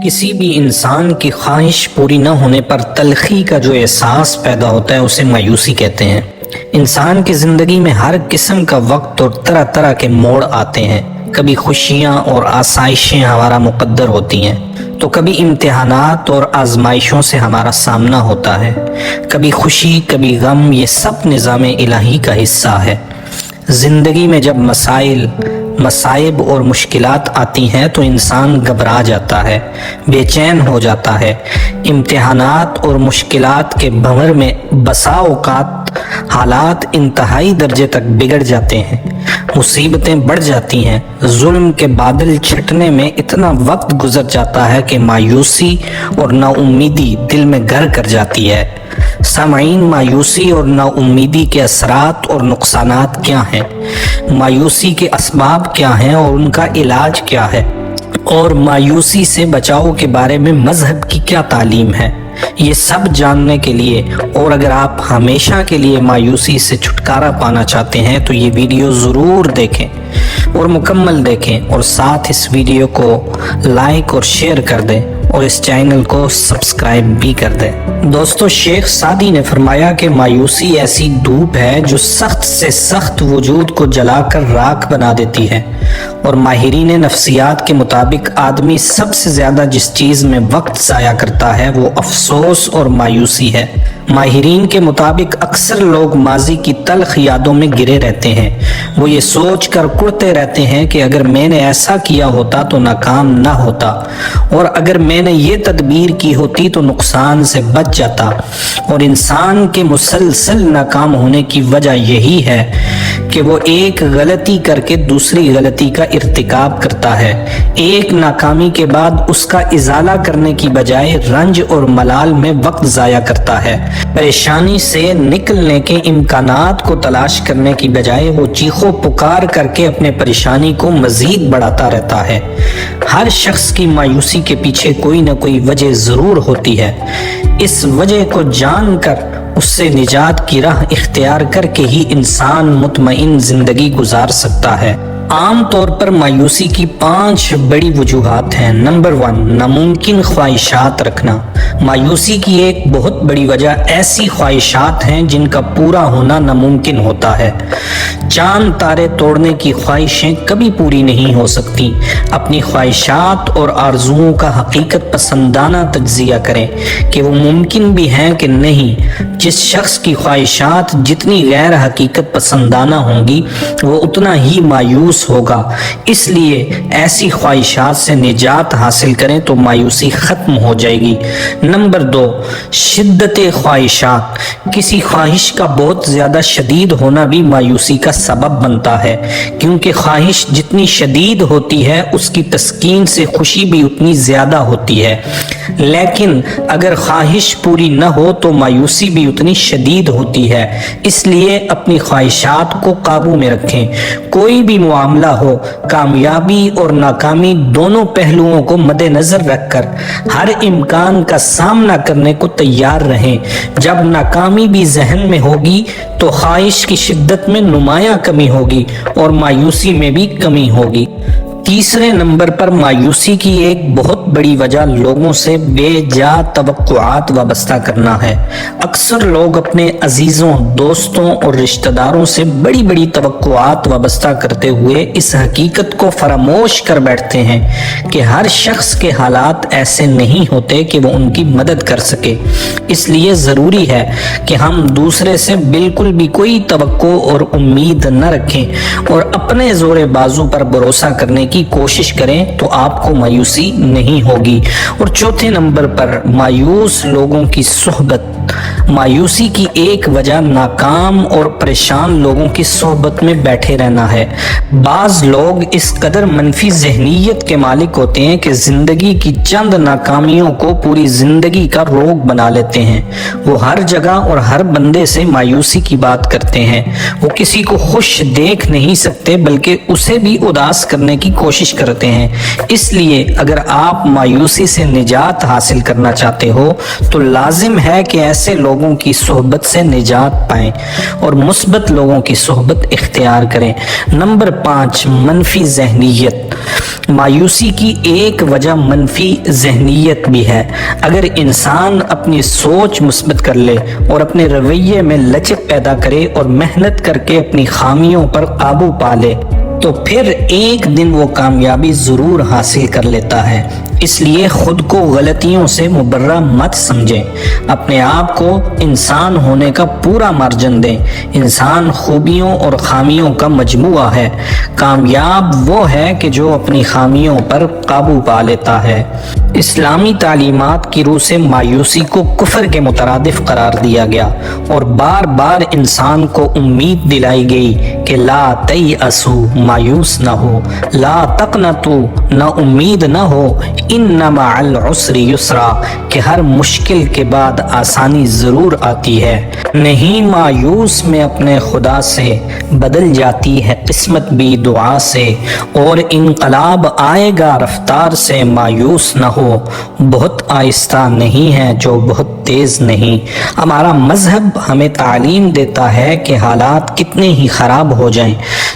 کسی بھی انسان کی خواہش پوری نہ ہونے پر تلخی کا جو احساس پیدا ہوتا ہے اسے مایوسی کہتے ہیں۔ انسان کی زندگی میں ہر قسم کا وقت اور طرح طرح کے موڑ آتے ہیں۔ کبھی خوشیاں اور آسائشیں ہمارا مقدر ہوتی ہیں تو کبھی امتحانات اور آزمائشوں سے ہمارا سامنا ہوتا ہے۔ کبھی خوشی کبھی غم، یہ سب نظام الہی کا حصہ ہے۔ زندگی میں جب مصائب اور مشکلات آتی ہیں تو انسان گھبرا جاتا ہے، بے چین ہو جاتا ہے۔ امتحانات اور مشکلات کے بھنور میں بسا اوقات حالات انتہائی درجے تک بگڑ جاتے ہیں، مصیبتیں بڑھ جاتی ہیں، ظلم کے بادل چھٹنے میں اتنا وقت گزر جاتا ہے کہ مایوسی اور نا امیدی دل میں گھر کر جاتی ہے۔ سامعین، مایوسی اور نا امیدی کے اثرات اور نقصانات کیا ہیں؟ مایوسی کے اسباب کیا ہیں اور ان کا علاج کیا ہے؟ اور مایوسی سے بچاؤ کے بارے میں مذہب کی کیا تعلیم ہے؟ یہ سب جاننے کے لیے اور اگر آپ ہمیشہ کے لیے مایوسی سے چھٹکارا پانا چاہتے ہیں تو یہ ویڈیو ضرور دیکھیں اور مکمل دیکھیں، اور ساتھ اس ویڈیو کو لائک اور شیئر کر دیں اور اس چینل کو سبسکرائب بھی کر دیں۔ دوستو، شیخ سعدی نے فرمایا کہ مایوسی ایسی دھوپ ہے جو سخت سے سخت وجود کو جلا کر راکھ بنا دیتی ہے، اور ماہرین نفسیات کے مطابق آدمی سب سے زیادہ جس چیز میں وقت ضائع کرتا ہے وہ افسوس اور مایوسی ہے۔ ماہرین کے مطابق اکثر لوگ ماضی کی تلخ یادوں میں گرے رہتے ہیں۔ وہ یہ سوچ کر کڑتے رہتے ہیں کہ اگر میں نے ایسا کیا ہوتا تو ناکام نہ ہوتا، اور اگر میں نے یہ تدبیر کی ہوتی تو نقصان سے بچ جاتا۔ اور انسان کے مسلسل ناکام ہونے کی وجہ یہی ہے کہ وہ ایک غلطی کر کے دوسری غلطی کا ارتکاب کرتا ہے۔ ایک ناکامی کے بعد اس کا ازالہ کرنے کی بجائے رنج اور ملال میں وقت ضائع کرتا ہے۔ پریشانی سے نکلنے کے امکانات کو تلاش کرنے کی بجائے وہ چیخو پکار کر کے اپنے پریشانی کو مزید بڑھاتا رہتا ہے۔ ہر شخص کی مایوسی کے پیچھے کوئی نہ کوئی وجہ ضرور ہوتی ہے۔ اس وجہ کو جان کر اس سے نجات کی راہ اختیار کر کے ہی انسان مطمئن زندگی گزار سکتا ہے۔ عام طور پر مایوسی کی 5 بڑی وجوہات ہیں۔ نمبر 1، ناممکن خواہشات رکھنا۔ مایوسی کی ایک بہت بڑی وجہ ایسی خواہشات ہیں جن کا پورا ہونا ناممکن ہوتا ہے۔ چاند تارے توڑنے کی خواہشیں کبھی پوری نہیں ہو سکتی۔ اپنی خواہشات اور آرزوؤں کا حقیقت پسندانہ تجزیہ کریں کہ وہ ممکن بھی ہیں کہ نہیں۔ جس شخص کی خواہشات جتنی غیر حقیقت پسندانہ ہوں گی وہ اتنا ہی مایوس ہوگا۔ اس لیے ایسی خواہشات سے نجات حاصل کریں تو مایوسی ختم ہو جائے گی۔ نمبر 2، شدت خواہشات۔ کسی خواہش کا بہت زیادہ شدید ہونا بھی مایوسی کا سبب بنتا ہے، کیونکہ خواہش جتنی شدید ہوتی ہے اس کی تسکین سے خوشی بھی اتنی زیادہ ہوتی ہے، لیکن اگر خواہش پوری نہ ہو تو مایوسی بھی اتنی شدید ہوتی ہے۔ اس لیے اپنی خواہشات کو قابو میں رکھیں۔ کوئی بھی معاملہ ہو، کامیابی اور ناکامی دونوں پہلوؤں کو مد نظر رکھ کر ہر امکان کا سامنا کرنے کو تیار رہیں۔ جب ناکامی بھی ذہن میں ہوگی تو خواہش کی شدت میں نمایاں کمی ہوگی اور مایوسی میں بھی کمی ہوگی۔ تیسرے نمبر پر مایوسی کی ایک بہت بڑی وجہ لوگوں سے بے جا توقعات وابستہ کرنا ہے۔ اکثر لوگ اپنے عزیزوں، دوستوں اور رشتہ داروں سے بڑی بڑی توقعات وابستہ کرتے ہوئے اس حقیقت کو فراموش کر بیٹھتے ہیں کہ ہر شخص کے حالات ایسے نہیں ہوتے کہ وہ ان کی مدد کر سکے۔ اس لیے ضروری ہے کہ ہم دوسرے سے بالکل بھی کوئی توقع اور امید نہ رکھیں اور اپنے زور بازو پر بھروسہ کرنے کی کوشش کریں تو آپ کو مایوسی نہیں ہوگی۔ اور چوتھے نمبر پر مایوس لوگوں کی صحبت۔ مایوسی کی ایک وجہ ناکام اور پریشان لوگوں کی صحبت میں بیٹھے رہنا ہے۔ بعض لوگ اس قدر منفی ذہنیت کے مالک ہوتے ہیں کہ زندگی کی چند ناکامیوں کو پوری زندگی کا روگ بنا لیتے ہیں۔ وہ ہر جگہ اور ہر بندے سے مایوسی کی بات کرتے ہیں۔ وہ کسی کو خوش دیکھ نہیں سکتے بلکہ اسے بھی اداس کرنے کی کوشش کرتے ہیں۔ اس لیے اگر آپ مایوسی سے نجات حاصل کرنا چاہتے ہو تو لازم ہے کہ ایسے لوگوں لوگوں کی صحبت سے نجات پائیں اور مثبت لوگوں کی صحبت اختیار کریں۔ نمبر 5، منفی ذہنیت۔ مایوسی کی ایک وجہ منفی ذہنیت بھی ہے۔ اگر انسان اپنی سوچ مثبت کر لے اور اپنے رویے میں لچک پیدا کرے اور محنت کر کے اپنی خامیوں پر قابو پا لے تو پھر ایک دن وہ کامیابی ضرور حاصل کر لیتا ہے۔ اس لیے خود کو غلطیوں سے مبرہ مت سمجھیں، اپنے آپ کو انسان ہونے کا پورا مارجن دیں۔ انسان خوبیوں اور خامیوں کا مجموعہ ہے۔ کامیاب وہ ہے کہ جو اپنی خامیوں پر قابو پا لیتا ہے۔ اسلامی تعلیمات کی روح سے مایوسی کو کفر کے مترادف قرار دیا گیا اور بار بار انسان کو امید دلائی گئی کہ لا تیأسو، مایوس نہ ہو، لا تقنطو، نہ امید نہ ہو، ان مع العسر یسرا، کہ ہر مشکل کے بعد آسانی ضرور آتی ہے۔ نہیں مایوس میں اپنے خدا سے، بدل جاتی ہے قسمت بھی دعا سے، اور انقلاب آئے گا رفتار سے، مایوس نہ ہو، بہت آہستہ نہیں ہے جو بہت تیز نہیں۔ ہمارا مذہب ہمیں تعلیم دیتا ہے کہ حالات کتنے ہی خراب ہو جائیں،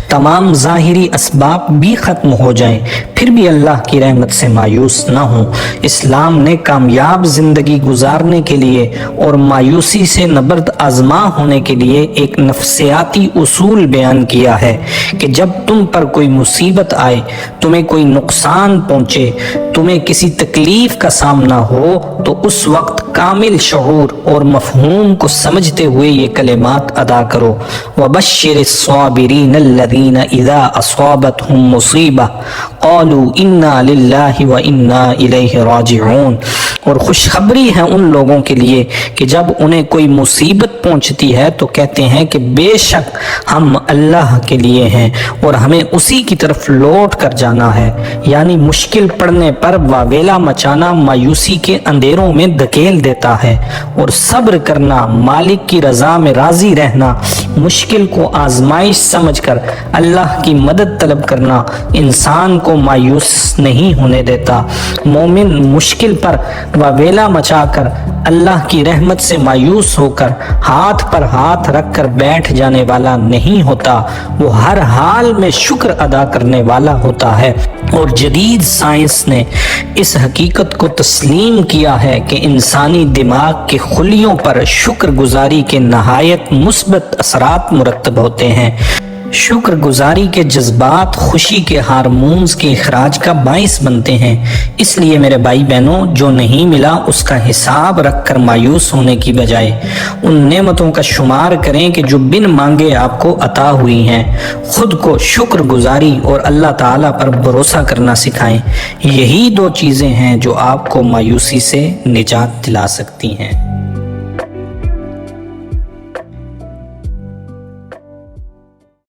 تمام ظاہری اسباب بھی ختم ہو جائیں، پھر بھی اللہ کی رحمت سے مایوس نہ ہوں۔ اسلام نے کامیاب زندگی گزارنے کے لیے اور مایوسی سے نبرد آزما ہونے کے لیے ایک نفسیاتی اصول بیان کیا ہے کہ جب تم پر کوئی مصیبت آئے، تمہیں کوئی نقصان پہنچے، تمہیں کسی تکلیف کا سامنا ہو، تو اس وقت کامل شعور اور مفہوم کو سمجھتے ہوئے یہ کلمات ادا کرو۔ وَبَشِّرِ الصَّابِرِينَ الَّذِينَ إِذَا أَصَابَتْهُم مُّصِيبَةٌ قَالُوا إِنَّا لِلَّهِ وَإِنَّا إِلَيْهِ راجعون۔ اور خوشخبری ہے ان لوگوں کے لیے کہ جب انہیں کوئی مصیبت پہنچتی ہے تو کہتے ہیں کہ بے شک ہم اللہ کے لیے ہیں اور ہمیں اسی کی طرف لوٹ کر جانا ہے۔ یعنی مشکل پڑنے پر واویلا مچانا مایوسی کے اندھیروں میں دھکیل دیتا ہے، اور صبر کرنا، مالک کی رضا میں راضی رہنا، مشکل کو آزمائش سمجھ کر اللہ کی مدد طلب کرنا انسان کو مایوس نہیں ہونے دیتا۔ مومن مشکل پر واویلا مچا کر اللہ کی رحمت سے مایوس ہو کر ہاتھ پر ہاتھ رکھ کر بیٹھ جانے والا نہیں ہوتا، وہ ہر حال میں شکر ادا کرنے والا ہوتا ہے۔ اور جدید سائنس نے اس حقیقت کو تسلیم کیا ہے کہ انسانی دماغ کے خلیوں پر شکر گزاری کے نہایت مثبت اثرات مرتب ہوتے ہیں۔ شکر گزاری کے جذبات خوشی کے ہارمونز کے اخراج کا باعث بنتے ہیں۔ اس لیے میرے بھائی بہنوں، جو نہیں ملا اس کا حساب رکھ کر مایوس ہونے کی بجائے ان نعمتوں کا شمار کریں کہ جو بن مانگے آپ کو عطا ہوئی ہیں۔ خود کو شکر گزاری اور اللہ تعالیٰ پر بھروسہ کرنا سکھائیں۔ یہی دو چیزیں ہیں جو آپ کو مایوسی سے نجات دلا سکتی ہیں۔